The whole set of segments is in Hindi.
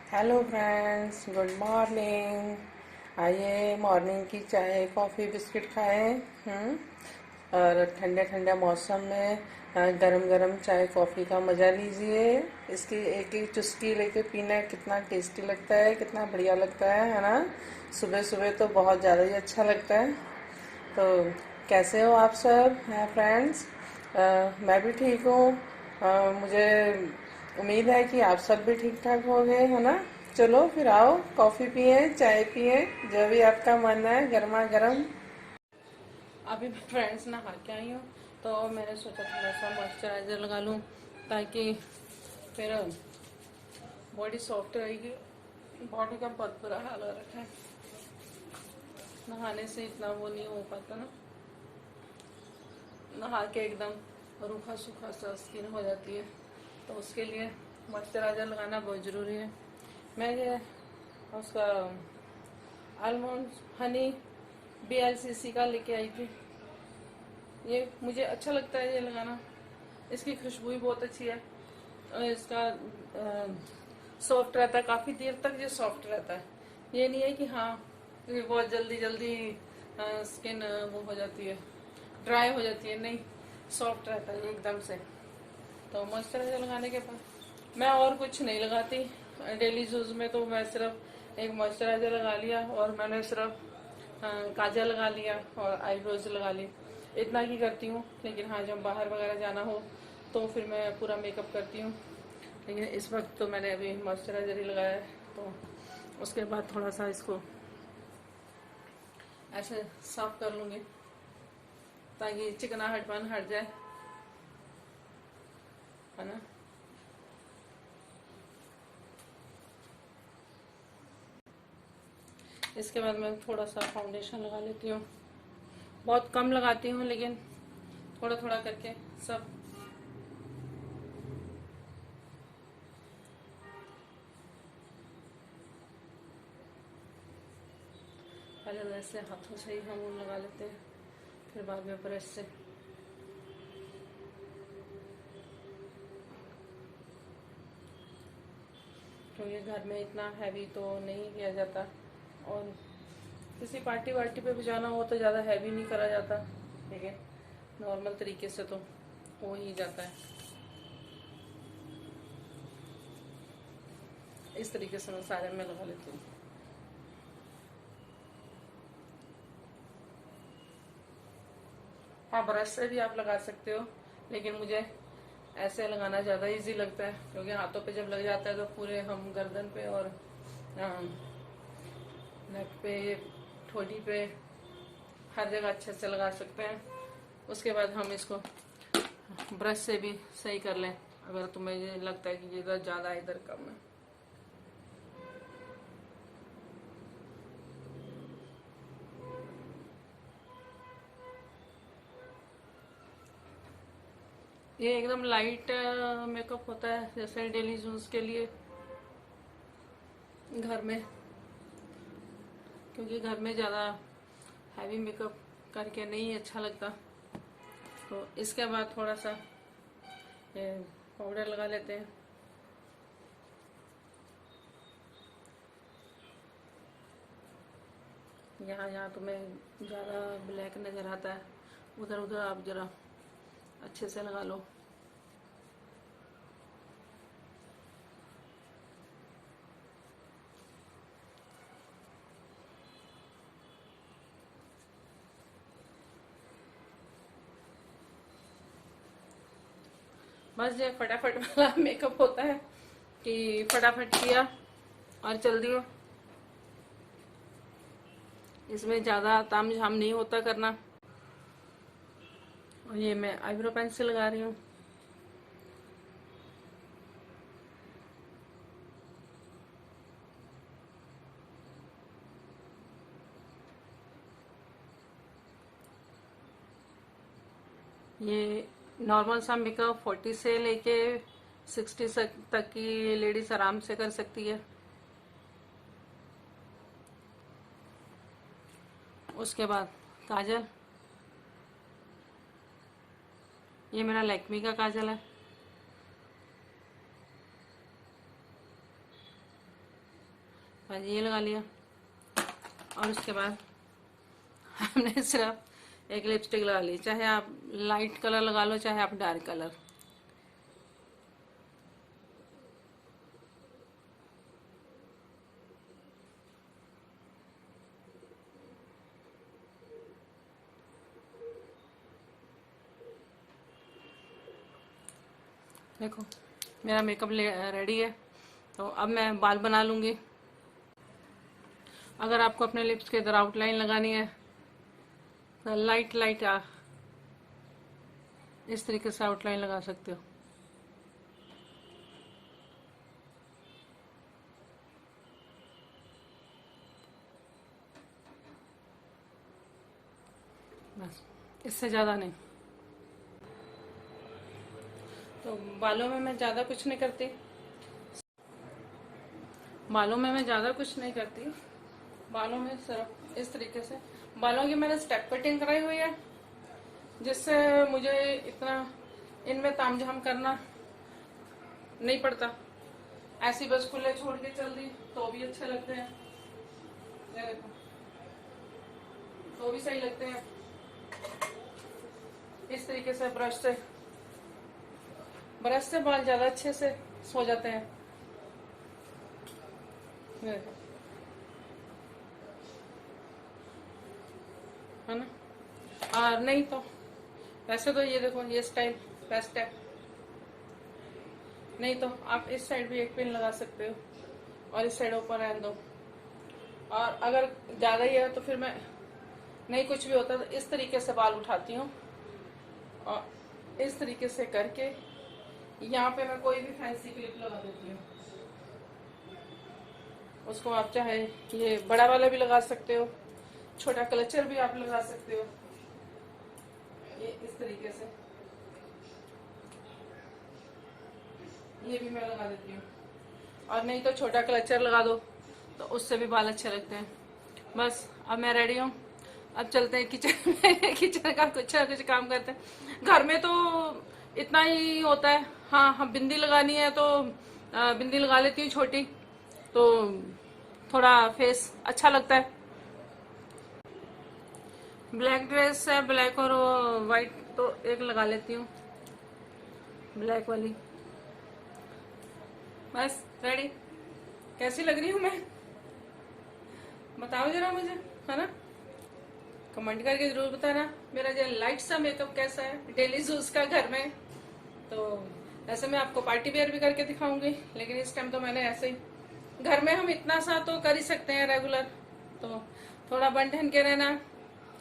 Hello friends, good morning. आइए मॉर्निंग की चाय कॉफ़ी बिस्किट खाएं। और ठंडे ठंडे मौसम में गरम गरम चाय कॉफ़ी का मज़ा लीजिए। इसकी एक एक चुस्की लेके पीना कितना टेस्टी लगता है, कितना बढ़िया लगता है ना। सुबह सुबह तो बहुत ज़्यादा ही अच्छा लगता है। तो कैसे हो आप सब हैं फ्रेंड्स? मैं भी ठीक हूँ। मुझे उम्मीद है कि आप सब भी ठीक ठाक हो गए है ना। चलो फिर आओ, कॉफ़ी पिए, चाय पिए, जो भी आपका मन है, गर्मा गर्म। अभी मैं फ्रेंड्स नहा के आई हूँ, तो मैंने सोचा थोड़ा सा मॉइस्चराइज़र लगा लूँ ताकि फिर बॉडी सॉफ्ट रहेगी। बॉडी का बहुत बुरा हाल हो रखा है, नहाने से इतना वो नहीं हो पाता ना। नहा के एकदम रूखा सूखा सा स्किन हो जाती है, तो उसके लिए मॉइस्चराइज़र लगाना बहुत ज़रूरी है। मैं ये उसका आलमंड हनी BLCC का लेके आई थी। ये मुझे अच्छा लगता है ये लगाना, इसकी खुशबू भी बहुत अच्छी है और इसका सॉफ्ट रहता है, काफ़ी देर तक ये सॉफ्ट रहता है। ये नहीं है कि हाँ ये बहुत जल्दी जल्दी स्किन वो हो जाती है, ड्राई हो जाती है, नहीं, सॉफ्ट रहता है एकदम से। तो मॉइस्चराइजर लगाने के बाद मैं और कुछ नहीं लगाती डेली यूज में। तो मैं सिर्फ एक मॉइस्चराइजर लगा लिया और मैंने सिर्फ काजल लगा लिया और आईब्रोज लगा ली, इतना ही करती हूँ। लेकिन हाँ, जब बाहर वगैरह जाना हो तो फिर मैं पूरा मेकअप करती हूँ। लेकिन इस वक्त तो मैंने अभी मॉइस्चराइजर ही लगाया है, तो उसके बाद थोड़ा सा इसको ऐसे साफ कर लूँगी ताकि चिकनाहटपन हट जाए, है ना। इसके बाद मैं थोड़ा सा फाउंडेशन लगा लेती हूँ। बहुत कम लगाती हूँ, लेकिन थोड़ा थोड़ा करके सब। पहले वैसे हाथों से ही हम लगा लेते हैं, फिर बाद में ब्रश से। क्योंकि घर में इतना हैवी तो नहीं किया जाता, और किसी पार्टी वार्टी पे भी जाना हो तो ज़्यादा हैवी नहीं करा जाता, लेकिन नॉर्मल तरीके से तो हो ही जाता है। इस तरीके से मैं सारे में लगा लेती हूँ। हाँ, ब्रश से भी आप लगा सकते हो, लेकिन मुझे ऐसे लगाना ज़्यादा इजी लगता है, क्योंकि हाथों पे जब लग जाता है तो पूरे हम गर्दन पे और नेक पे, ठोड़ी पे, हर जगह अच्छे से लगा सकते हैं। उसके बाद हम इसको ब्रश से भी सही कर लें, अगर तुम्हें ये लगता है कि इधर ज़्यादा इधर कम है। ये एकदम लाइट मेकअप होता है, जैसे डेली यूज़ के लिए घर में, क्योंकि घर में ज़्यादा हैवी मेकअप करके नहीं अच्छा लगता। तो इसके बाद थोड़ा सा ये पाउडर लगा लेते हैं। यहाँ यहाँ तुम्हें ज़्यादा ब्लैक नज़र आता है, उधर उधर आप ज़रा अच्छे से लगा लो। बस ये फटाफट वाला मेकअप होता है कि फटाफट किया और चल दियो। इसमें ज़्यादा ताम झाम नहीं होता करना। और ये मैं आईब्रो पेंसिल लगा रही हूँ। ये नॉर्मल सा मेकअप 40 से लेके 60 तक की लेडीज आराम से कर सकती है। उसके बाद काजल, ये मेरा लैक्मी का काजल है। पहले ये लगा लिया और उसके बाद हमने सिर्फ एक लिपस्टिक लगा ली, चाहे आप लाइट कलर लगा लो चाहे आप डार्क कलर। देखो मेरा मेकअप रेडी है, तो अब मैं बाल बना लूँगी। अगर आपको अपने लिप्स के इधर आउटलाइन लगानी है तो लाइट लाइट इस तरीके से आउटलाइन लगा सकते हो। बस, इससे ज़्यादा नहीं। तो बालों में मैं ज़्यादा कुछ नहीं करती, बालों में सिर्फ इस तरीके से बालों की मैंने स्टेप कटिंग कराई हुई है, जिससे मुझे इतना इनमें तामझाम करना नहीं पड़ता। ऐसी बस खुले छोड़ के चल दी तो भी अच्छे लगते हैं, ये देखो तो भी सही लगते हैं। इस तरीके से ब्रश से बाल ज्यादा अच्छे से सो जाते हैं। है ना? और नहीं तो वैसे तो ये देखो ये स्टाइल बेस्ट है। नहीं तो आप इस साइड भी एक पिन लगा सकते हो और इस साइड ऊपर रहने दो। और अगर ज्यादा ही है तो फिर मैं नहीं कुछ भी होता तो इस तरीके से बाल उठाती हूँ और इस तरीके से करके यहाँ पे मैं कोई भी फैंसी क्लिप लगा देती हूँ। उसको आप चाहे ये बड़ा वाला भी लगा सकते हो, छोटा क्लचर भी आप लगा सकते हो, ये इस तरीके से ये भी मैं लगा देती हूँ। और नहीं तो छोटा क्लचर लगा दो तो उससे भी बाल अच्छे लगते हैं। बस अब मैं रेडी हूँ, अब चलते हैं किचन में। किचन का कुछ ना कुछ काम करते हैं। घर में तो इतना ही होता है। हाँ बिंदी लगानी है तो बिंदी लगा लेती हूँ छोटी, तो थोड़ा फेस अच्छा लगता है। ब्लैक ड्रेस है, ब्लैक और वाइट, तो एक लगा लेती हूँ ब्लैक वाली। बस रेडी। कैसी लग रही हूँ मैं बताओ जरा मुझे, है ना? कमेंट करके जरूर बताना मेरा जो लाइट सा मेकअप कैसा है डेली यूज का घर में। तो ऐसे मैं आपको पार्टी वेयर भी करके दिखाऊंगी, लेकिन इस टाइम तो मैंने ऐसे ही घर में हम इतना सा तो कर ही सकते हैं रेगुलर। तो थोड़ा बन ठन के रहना,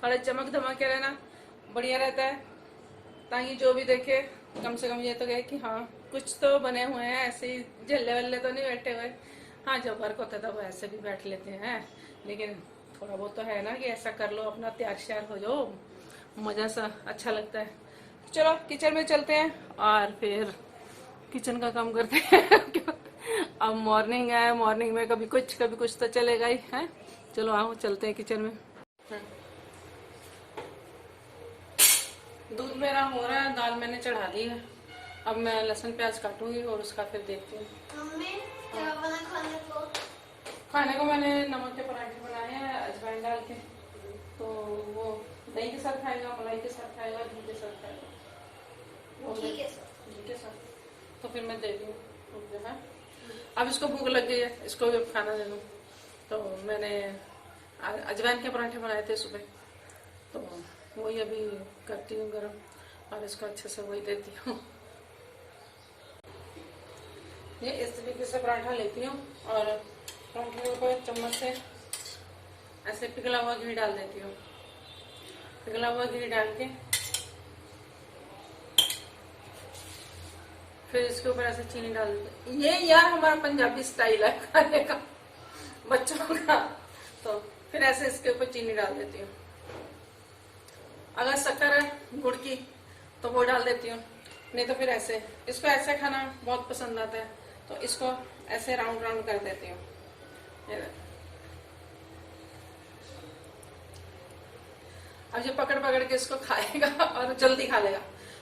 थोड़ा चमक धमक के रहना बढ़िया रहता है, ताकि जो भी देखे कम से कम ये तो कहे कि हाँ कुछ तो बने हुए हैं, ऐसे ही झल्ले वल्ले तो नहीं बैठे हुए। हाँ जब वर्क होता है तो ऐसे भी बैठ लेते हैं, लेकिन थोड़ा बहुत तो है ना कि ऐसा कर लो, अपना तैयार श्यार हो जाओ, मजा सा अच्छा लगता है। चलो किचन में चलते हैं और फिर किचन का काम करते हैं। अब मॉर्निंग है, मॉर्निंग में कभी कुछ तो चलेगा ही है। चलो आओ चलते हैं किचन में। दूध मेरा हो रहा है, दाल मैंने चढ़ा दी है। अब मैं लहसुन प्याज काटूंगी और उसका फिर देखती हूँ। खाने को मैंने नमक के पराठे बनाए हैं अजवाइन डाल के, तो वो दही के साथ खाएगा, मलाई के साथ खाएगा, घी के साथ खाएगा, घी के साथ। तो फिर मैं दे दूँ है। अब इसको भूख लग गई है, इसको जब खाना दे दूँ। तो मैंने अजवाइन के पराठे बनाए थे सुबह, तो वही अभी करती हूँ गरम और इसको अच्छे से वही देती हूँ। ये इस तरीके से पराठा लेती हूँ और पराठे को चम्मच से ऐसे पिघला हुआ घी डाल देती हूँ। पिघला हुआ घी डाल के फिर इसके ऊपर ऐसे चीनी डाल देती हूँ। ये यार हमारा पंजाबी स्टाइल है खाने का बच्चों का। तो फिर ऐसे इसके ऊपर चीनी डाल देती हूँ। अगर शक्कर है गुड़ की तो वो डाल देती हूँ, नहीं तो फिर ऐसे। इसको ऐसे खाना बहुत पसंद आता है, तो इसको ऐसे राउंड राउंड कर देती हूँ। अब जो पकड़ पकड़ के इसको खाएगा और जल्दी खा लेगा।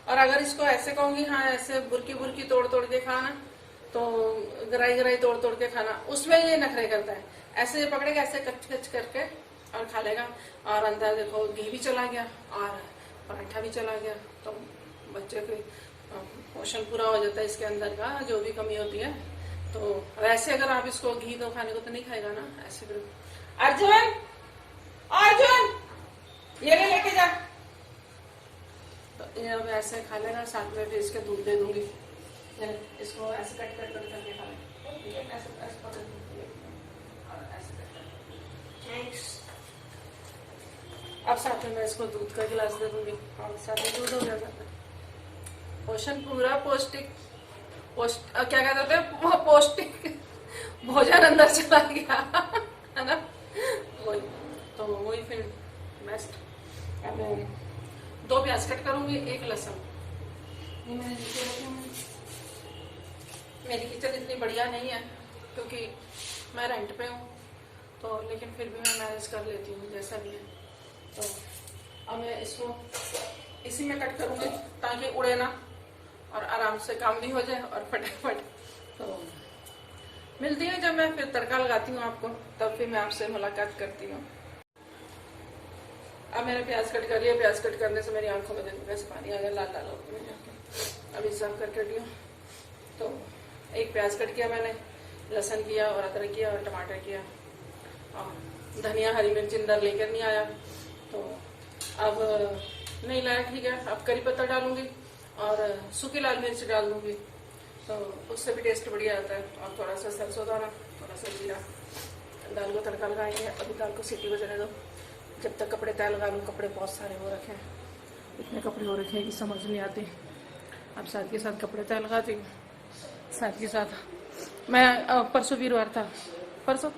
और अगर इसको ऐसे कहूंगी हाँ ऐसे बुरकी बुरकी तोड़ तोड़ के खाना, तो गराई गराई तोड़ तोड़ के खाना, उसमें ये नखरे करता है। ऐसे पकड़ेगा, ऐसे कच कच करके और खा लेगा। और अंदर देखो घी भी चला गया और पराठा भी चला गया, तो बच्चे के पोषण पूरा हो जाता है इसके अंदर का जो भी कमी होती है। तो वैसे अगर आप इसको घी दो खाने को तो नहीं खाएगा ना, ऐसे फिर अर्जुन अर्जुन ये लेके जा, तो ये अब ऐसे खा लेगा। साथ में फिर इसके दूध दे दूंगी, इसको ऐसे कट कर करके खा लेगा, ऐसे पकड़ और ऐसे कट। अब साथ में मैं इसको दूध का गिलास दे दूंगी और साथ में दूध हो जाएगा। पोषण पूरा पौष्टिक क्या कहते थे, पौष्टिक भोजन अंदर चला गया है ना, वही। तो वही फिर बेस्ट। अब 2 प्याज कट करूंगी, 1 लहसुन। ये मैंने नीचे रखे हैं। मेरी किचन इतनी बढ़िया नहीं है क्योंकि मैं रेंट पे हूँ, तो लेकिन फिर भी मैं मैनेज कर लेती हूँ जैसा भी है। तो अब मैं इसको इसी में कट करूंगी ताकि उड़े ना और आराम से काम भी हो जाए और फटाफट। तो मिलती है जब मैं फिर तड़का लगाती हूँ आपको, तब फिर मैं आपसे मुलाकात करती हूँ। अब मैंने प्याज कट कर लिया। प्याज कट करने से मेरी आंखों में देखो कैसे पानी आ गया, लाल लाल होती है। अभी सर्व करके हटी हूँ। तो 1 प्याज कट किया मैंने, लहसुन किया और अदरक किया और टमाटर किया और धनिया हरी मिर्च इंदर लेकर नहीं आया, तो अब नहीं लाया, ठीक है। अब करी पत्ता डालूंगी और सूखी लाल मिर्च डाल दूंगी, तो उससे भी टेस्ट बढ़िया आता है। और थोड़ा सा सरसों दाना, थोड़ा सा जीरा, दाल को तड़का लगाएंगे। अभी दाल को सीटी बजाने दो, जब तक कपड़े तय लगा लूँ। कपड़े बहुत सारे हो रखे हैं, इतने कपड़े हो रखे हैं कि समझ नहीं आते। अब साथ के साथ कपड़े तय लगाती हूँ। साथ के साथ मैं परसों वीरवार था, परसों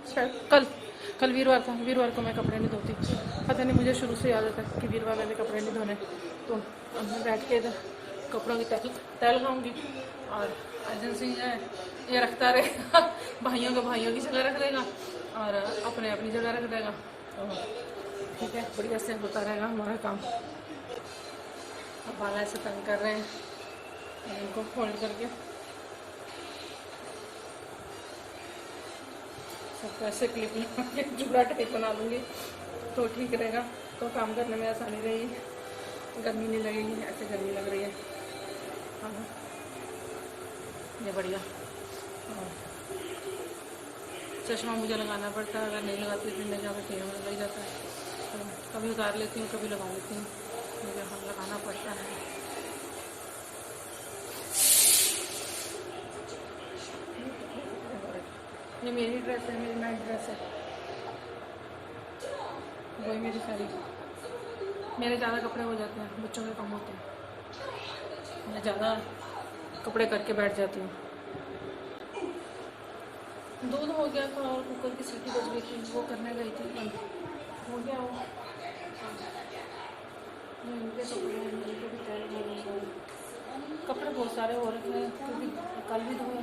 कल वीरवार था। वीरवार को मैं कपड़े नहीं धोती, पता नहीं, मुझे शुरू से आदत है कि वीरवार में कपड़े नहीं धोने। तो अब मैं बैठ के इधर कपड़ों की तय लगाऊंगी और अर्जुन सिंह है ये रखता रहेगा, भाइयों की जगह रख देगा और अपने अपनी जगह रख देगा। तो ठीक है, बढ़िया से होता रहेगा हमारा काम। अब बाल ऐसे तंग कर रहे हैं, इनको फोल्ड करके सबको ऐसे क्लिप लगा के जुड़ा टाइप बना लूँगी, तो ठीक रहेगा। तो काम करने में आसानी रहेगी, गर्मी नहीं लगेगी। ऐसे गर्मी लग रही है, हाँ ये बढ़िया। चश्मा मुझे लगाना पड़ता है, अगर नहीं लगाती फिर नहीं जाकर टेढ़ा में लग जाता है। तो कभी उतार लेती हूँ, कभी लगा लेती हूँ, मुझे हम लगाना पड़ता है। ये मेरी ड्रेस है, मेरी नाइट ड्रेस है, वही मेरी साड़ी। मेरे ज़्यादा कपड़े हो जाते हैं, बच्चों के कम होते हैं। मैं ज़्यादा कपड़े करके बैठ जाती हूँ। दूध हो गया था और कुकर की सीटी बज गई थी, वो करने गई थी, बंद हो गया वो। इनके कपड़े हैं, इनके भी तैयार हो गए। कपड़े बहुत सारे हो रखे हैं क्योंकि कल भी धोए,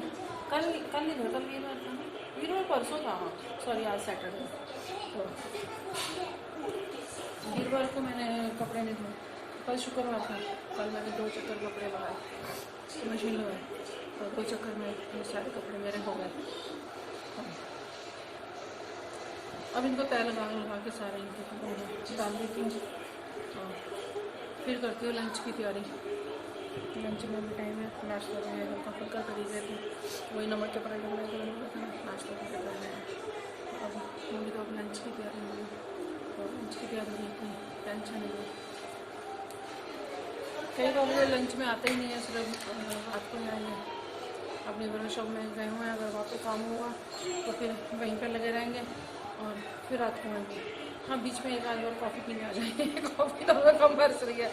कल नहीं धोए, कल वीरवार था, वीरवार परसों था, हाँ सॉरी आज सैटरडे। तो वीरवार को मैंने कपड़े नहीं धोए, कल शुक्रवार था। कल मैंने 2 चक्कर कपड़े लगाए, मशीन लगाई, तो 2 चक्कर में ये सारे कपड़े मेरे हो गए। अब इनको तय लगा के सारे इनके कपड़े डाल देती हूँ और फिर करती हूँ लंच की तैयारी। लंच में भी टाइम है, नाश्ता बनाया, हल्का फुल्का कर ही देती हूँ। वही नमक के पराठे बनाए, नाश्ता करना है। अब मुझे तो अब लंच की तैयारी होगी, तो लंच की तैयारी होगी, टेंशन नहीं है। कई बार मुझे लंच में आता ही नहीं है, सिर्फ रात को आएंगे। अपने वर्कशॉप में गए हुए हैं, अगर वहाँ पे काम होगा तो फिर वहीं पर लगे रहेंगे और फिर रात को आएंगे। हाँ बीच में एक आध बार कॉफ़ी पीने आ जाएंगे, कॉफ़ी तो मैं कंपल्सरी है,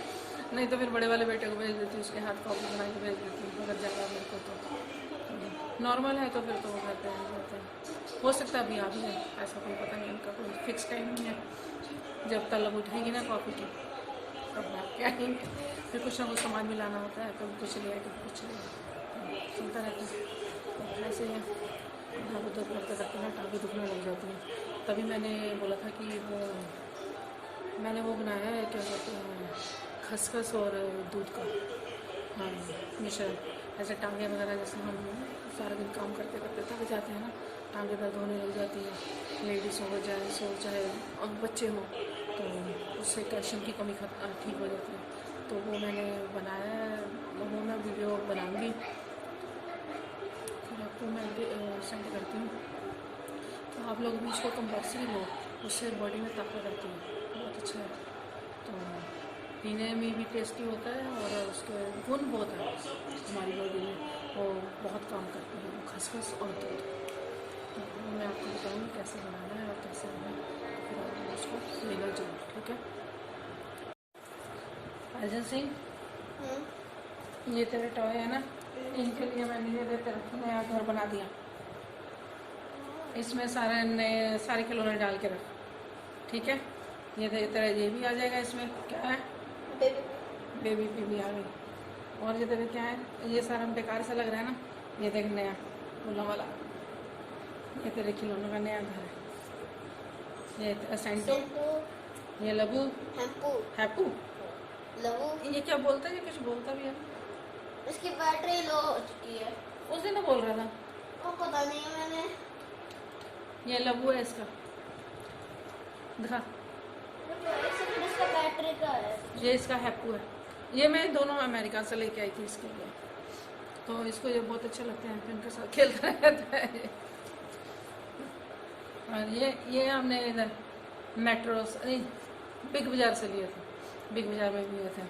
नहीं तो फिर बड़े वाले बेटे को भेज देती हूँ, उसके हाथ कॉफ़ी बना के भेज देती हूँ। अगर ज़्यादा मेरे को तो नॉर्मल है तो फिर तो वो करते हैं। हो सकता है अभी आ भी है, ऐसा कोई पता नहीं, उनका कोई फिक्स टाइम नहीं है। जब तलब उठेगी ना कॉफ़ी की तब भाग के आएंगे। फिर कुछ ना कुछ सामान भी लाना होता है, कभी कुछ लिया कभी कुछ लिया, चलता रहता है। ऐसे ही इधर उधर करते करते ना टाँगें दुखने लग जाती हैं। तभी मैंने बोला था कि मैंने वो बनाया है, क्या कहते हैं, खसखस और दूध का, हाँ मिश्रण। ऐसे टांगे वगैरह जैसे हम सारा दिन काम करते करते थक जाते हैं ना, टांगे दर्द होने लग जाती है, लेडीज़ हो जेंट्स हो चाहे और बच्चे हो, तो उससे कैल्शियम की कमी ठीक हो जाती है। तो वो मैंने बनाया है, वो मैं वीडियो बनाऊंगी, फिर आपको मैं सेंड करती हूँ। तो आप लोग भी इसको कंपल्सरी लो, उससे बॉडी में ताकत आती है, बहुत अच्छा है। तो पीने में भी टेस्टी होता है और उसके गुण बहुत है हमारी बॉडी में, वो बहुत काम करती है, खसखस और दूध। तो मैं आपको बताऊँगी कैसे बनाना है और कैसे बनाना है, फिर आप उसको लेना जरूर, ठीक है। अर्जन सिंह, ये तेरे टॉय है ना, इनके लिए मैंने ये तेरा नया घर बना दिया। इसमें सारे खिलौने डाल के रख, ठीक है। ये तेरा ये भी आ जाएगा, इसमें क्या है, बेबी भी आ गई। और ये तेरे क्या है, ये सारा बेकार सा लग रहा है ना, ये देख नया फूलों वाला, ये तेरे खिलौनों का नया घर है। ये तेरा सेंटो, ये लबू हैप्पू लबू, ये क्या बोलता है, ये कुछ बोलता भी है। इसकी बैटरी लो हो चुकी है। उस दिन तो बोल रहा था। वो पता नहीं है, मैंने ये लबू है, इसका दिखा, इसका बैटरी का है। ये इसका हैप्पू है। ये मैं दोनों अमेरिका से लेके आई थी इसके लिए, तो इसको ये बहुत अच्छे लगते हैं, तो इनके साथ खेलता रहता है। और ये हमने इधर मेट्रो नहीं, बिग बाजार से लिए थे, बिग बाजार में लिए थे।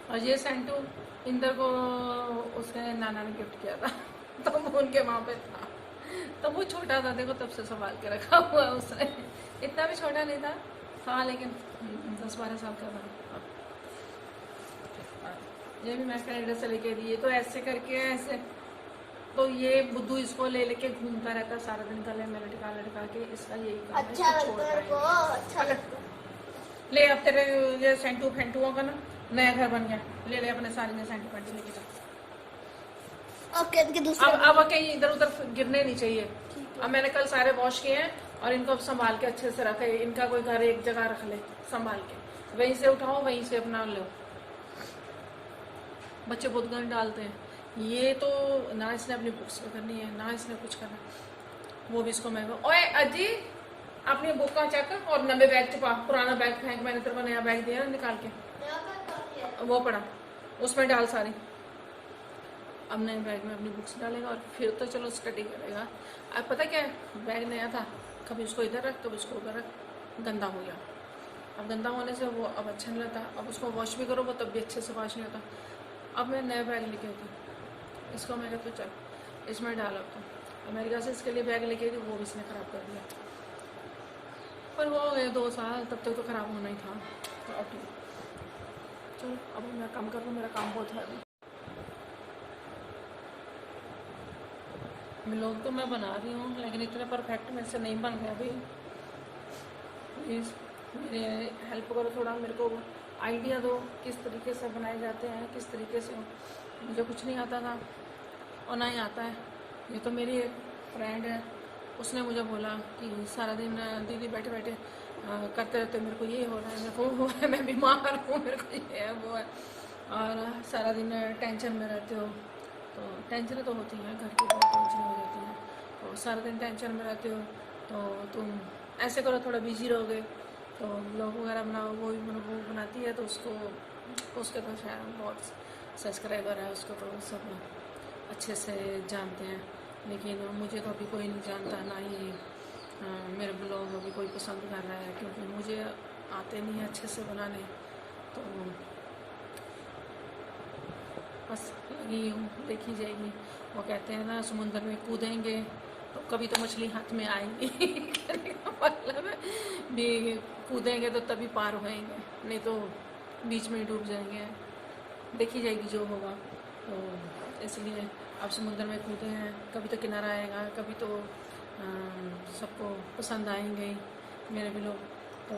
और ये सेंटू इंदर को उसके नाना ने गिफ्ट किया था, तो वो उनके वहाँ पे था, तो वो छोटा था, देखो तब से संभाल के रखा हुआ है उसने। इतना भी छोटा नहीं था, लेकिन 10-12 साल का था। ये भी मैं कनाडा से लेके दी, तो ऐसे करके ऐसे, तो ये बुद्धू इसको ले लेके घूमता रहता सारा दिन, गले में लटका के, इसका यही काम है। अच्छा लगता है को, अच्छा लगता है। ले अब तेरे ये सेंटू फेंटुओं का ना नया घर बन गया, ले अपने सारे में सेंटू फेंटू लेके जा। अब कहीं इधर उधर गिरने नहीं चाहिए। अब मैंने कल सारे वॉश किए हैं और इनको अब संभाल के अच्छे से रखे, इनका कोई घर एक जगह रख ले संभाल के, वहीं से उठाओ वहीं से अपना लो। बच्चे बहुत गंद डालते हैं, ये तो ना इसने अपनी बुक्स पे करनी है ना इसने कुछ करना, वो भी इसको मैं ओए अजी अपनी बुक का चेक और नए बैग छुपा, पुराना बैग फेंक, मैंने तेरे को नया बैग दिया निकाल के, वो पड़ा उसमें डाल सारी। अब नए बैग में अपनी बुक्स डालेगा और फिर तो चलो स्टडी करेगा। अब पता क्या है, बैग नया था, कभी उसको इधर रख कभी उसको उधर रख, गंदा हो गया। अब गंदा होने से वो अब अच्छा नहीं लगता, अब उसको वॉश भी करो वो तब भी अच्छे से वॉश नहीं होता। अब मैं नया बैग लेके आई थी, इसको मैं कहती चल इसमें डाल। अब तो अमेरिका से इसके लिए बैग लेके आई थी, वो भी इसने ख़राब कर दिया, पर वो हो गए 2 साल, तब तक तो ख़राब होना ही था। तो अब ठीक, चलो अब मैं काम कर रहा हूँ, मेरा काम बहुत है अभी। व्लॉग तो मैं बना रही हूँ लेकिन इतना परफेक्ट मेरे से नहीं बन गया अभी। प्लीज़ मेरे हेल्प करो, थोड़ा मेरे को आइडिया दो किस तरीके से बनाए जाते हैं, किस तरीके से। मुझे कुछ नहीं आता था और ना ही आता है। ये तो मेरी एक फ्रेंड है, उसने मुझे बोला कि सारा दिन दीदी बैठे बैठे करते रहते, मेरे को ये हो रहा है, मेरे को वो हो रहा है, मैं बीमार हूँ, मेरे को ये है वो है, और सारा दिन टेंशन में रहते हो। तो टेंशन तो होती है, घर की बहुत टेंशन हो जाती है, तो सारा दिन टेंशन में रहते हो, तो तुम ऐसे करो थोड़ा बिजी रहोगे, तो ब्लॉग वगैरह बनाओ। वो बनाती है, तो उसके तो शायद बहुत सब्सक्राइबर है, उसको तो सब अच्छे से जानते हैं, लेकिन मुझे तो अभी कोई नहीं जानता, ना ही मेरे ब्लॉग अभी कोई पसंद कर रहा है, क्योंकि मुझे आते नहीं हैं अच्छे से बनाने। तो बस लगी हूँ, देखी जाएगी। वो कहते हैं ना समुंदर में कूदेंगे तो कभी तो मछली हाथ में आएगी मतलब भी कूदेंगे तो तभी पार होएंगे, नहीं तो बीच में ही डूब जाएंगे। देखी जाएगी जो होगा। तो इसलिए अब समुंदर में कूदे हैं, कभी तो किनारा आएगा, कभी तो सबको पसंद आएंगे मेरे भी लोग, तो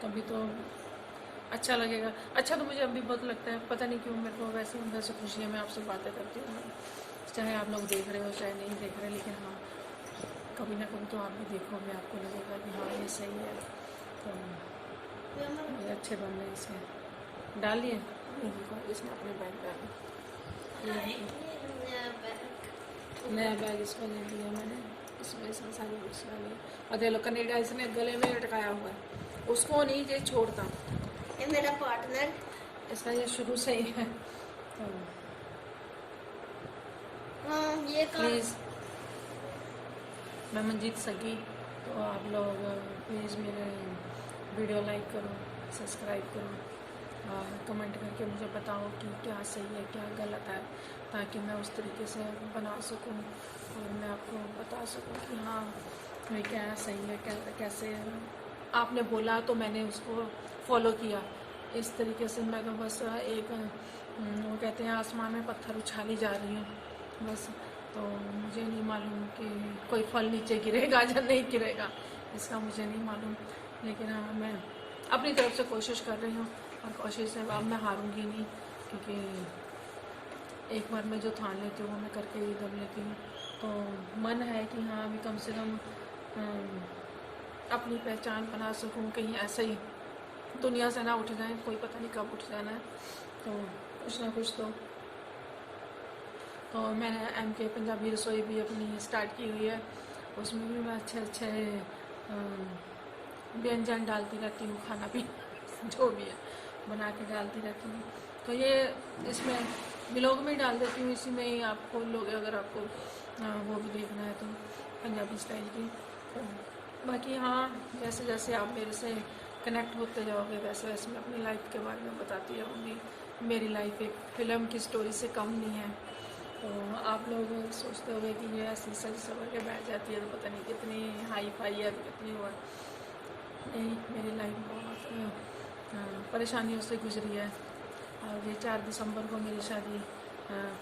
कभी तो अच्छा लगेगा। अच्छा तो मुझे अभी बहुत लगता है, पता नहीं क्यों मेरे को वैसे अंदर से खुशी है, मैं आपसे बातें करती हूँ, चाहे आप लोग देख रहे हो चाहे नहीं देख रहे, लेकिन हाँ कभी ना कभी तो आप भी देखोगे, आपको लगेगा कि हाँ ये सही है। तो ये अच्छे बन रहे इसमें डालिए, इसने अपने बैग डाली। नया बैग इसको ले लिया मैंने, इसमें इसमें सारी बुक्स डाली। और देख लो कनेडा इसने गले में लटकाया हुआ है, उसको नहीं ये छोड़ता। ये मेरा पार्टनर, इसका ये शुरू से ही है। तो हाँ ये प्लीज़ मैं मंजीत सगी, तो आप लोग प्लीज़ मेरे वीडियो लाइक करो, सब्सक्राइब करो और कमेंट करके मुझे बताओ कि क्या सही है क्या गलत है, ताकि मैं उस तरीके से बना सकूं और मैं आपको बता सकूं कि हाँ मैं क्या सही है क्या कैसे आपने बोला तो मैंने उसको फॉलो किया। इस तरीके से मैं तो बस एक वो कहते हैं आसमान में पत्थर उछाली जा रही हूँ बस। तो मुझे नहीं मालूम कि कोई फल नीचे गिरेगा या नहीं गिरेगा, इसका मुझे नहीं मालूम, लेकिन हाँ मैं अपनी तरफ से कोशिश कर रही हूँ और कोशिश से अब मैं हारूंगी नहीं, क्योंकि एक बार मैं जो ठान लेती हूँ वो मैं करके ही दम लेती हूँ। तो मन है कि हाँ अभी कम से कम अपनी पहचान बना सकूँ, कहीं ऐसे ही दुनिया से ना उठ जाए, कोई पता नहीं कब उठ जाना है, तो कुछ ना कुछ तो मैंने MK पंजाबी रसोई भी अपनी स्टार्ट की हुई है, उसमें भी मैं अच्छे अच्छे व्यंजन डालती रहती हूँ, खाना पीना जो भी है बना के डालती रहती हूँ। तो ये इसमें ब्लॉग में ही डाल देती हूँ, इसी में ही आप खोल लोगे अगर आपको वो भी देखना है तो पंजाबी स्टाइल की। तो बाकी हाँ जैसे जैसे आप मेरे से कनेक्ट होते जाओगे वैसे वैसे मैं अपनी लाइफ के बारे में बताती रहूँगी। मेरी लाइफ एक फ़िल्म की स्टोरी से कम नहीं है। तो आप लोग सोचते होंगे कि ये ऐसी सज सवर के बैठ जाती है तो पता नहीं कितनी हाई फाई है तो कितनी हुआ। नहीं, मेरी लाइफ बहुत परेशानियों से गुजरी है और ये 4 दिसंबर को मेरी शादी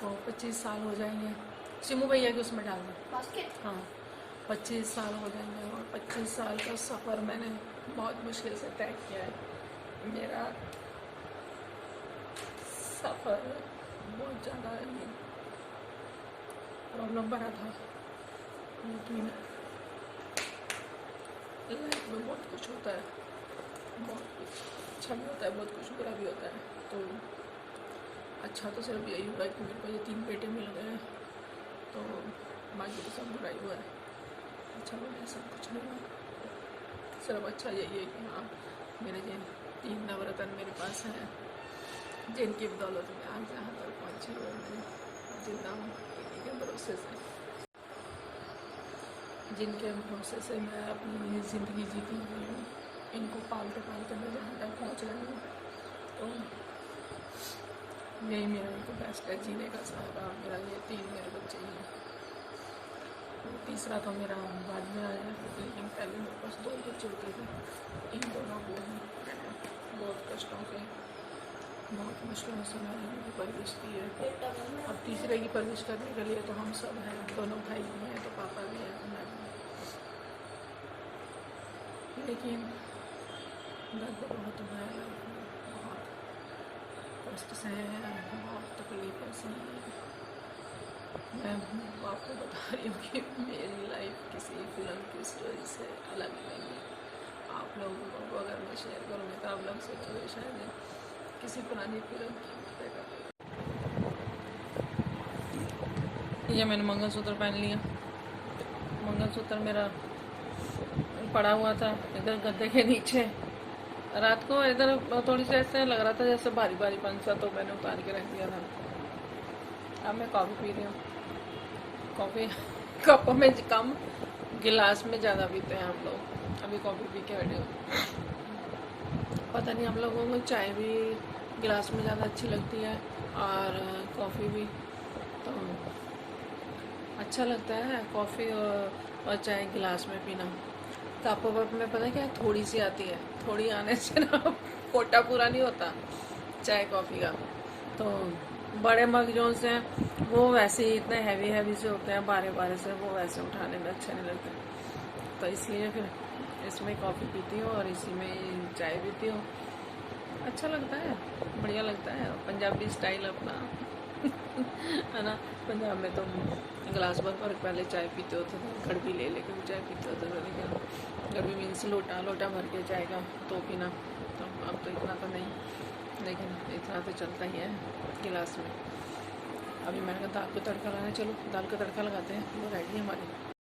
को 25 साल हो जाएंगे। सिमू भैया के उसमें डाल दो बास्केट। हाँ 25 साल हो जाएंगे और 25 साल का सफ़र मैंने बहुत मुश्किल से तय किया है। मेरा सफ़र बहुत ज़्यादा प्रॉब्लम बना था, लेकिन लाइफ में बहुत कुछ होता है, बहुत कुछ अच्छा भी होता है, बहुत कुछ बुरा भी होता है। तो अच्छा तो सिर्फ यही हुआ कि मेरे को ये 3 बेटे मिल गए, तो बाकी तो सब बुरा ही हुआ है, अच्छा बुरा सब कुछ नहीं हुआ। सिर्फ अच्छा यही है कि हाँ मेरे ये 3 नवरत्न मेरे पास हैं, जिनकी बदौलत में आज यहाँ तक पहुँची हुई मैं जिंदा हूँ, के भरोसे से, जिनके भरोसे से मैं अपनी ज़िंदगी जीती हुई हूँ। इनको पालते पालते मैं जहाँ तक पहुँच रही हूँ, तो यही मेरा इनको बेस्ट है जीने का सहारा। मेरा ये 3 मेरे बच्चे हैं, तो तीसरा तो मेरा बाद में आया, लेकिन पहले मेरे पास 2 बच्चे होते थे। इन दोनों को मैंने बहुत कष्टों से बहुत मुश्किलों से मैंने उनकी परवरिश की है। अब तीसरे की परवरिश करने के लिए तो हम सब हैं, दोनों भाई भी हैं, तो पापा भी हैं, मैं भी, लेकिन दर्द बहुत हुआ है, बहुत कष्ट से है, बहुत तकलीफ़ें से हैं। मैं आपको बता रही हूँ कि मेरी लाइफ किसी फिल्म की स्टोरी से अलग नहीं है। आप लोगों को अगर मैं शेयर करूँगी तो आप लोग सोचोगे शायद किसी पुरानी फिल्म की तरह। ये मैंने मंगलसूत्र पहन लिया। मंगलसूत्र मेरा पड़ा हुआ था इधर गद्दे के नीचे, रात को इधर थोड़ी सी ऐसे लग रहा था जैसे भारी भारी पंसा, तो मैंने उतार के रख दिया था। अब मैं कॉफ़ी पी रही हूँ। कॉफ़ी कप में कम, गिलास में ज़्यादा पीते हैं हम लोग। अभी कॉफ़ी पी के हटे हूँ। पता नहीं हम लोगों को चाय भी गिलास में ज़्यादा अच्छी लगती है और कॉफ़ी भी, तो अच्छा लगता है कॉफ़ी और चाय गिलास में पीना। कप वप में पता क्या थोड़ी सी आती है, थोड़ी आने से ना कोटा पूरा नहीं होता चाय कॉफ़ी का। तो बड़े मग जो से वो वैसे ही इतने हैवी से होते हैं, बारे बारे से, वो वैसे उठाने में अच्छे नहीं लगते, तो इसलिए फिर इसमें कॉफ़ी पीती हूँ और इसी में चाय पीती हूँ। अच्छा लगता है, बढ़िया लगता है, पंजाबी स्टाइल अपना है ना। पंजाब में तो गिलास भर पहले चाय पीते होते थे, गड़बी ले लेके भी चाय पीते होते थे, लेकिन गड़बी मीन्स लोटा भर के चाय का तो पीना। तो अब तो इतना तो नहीं, लेकिन इतना तो चलता ही है गिलास में। अभी मैंने कहा दाल को तड़का लगाना, चलो दाल का तड़का लगाते हैं, वो रेडी है हमारी।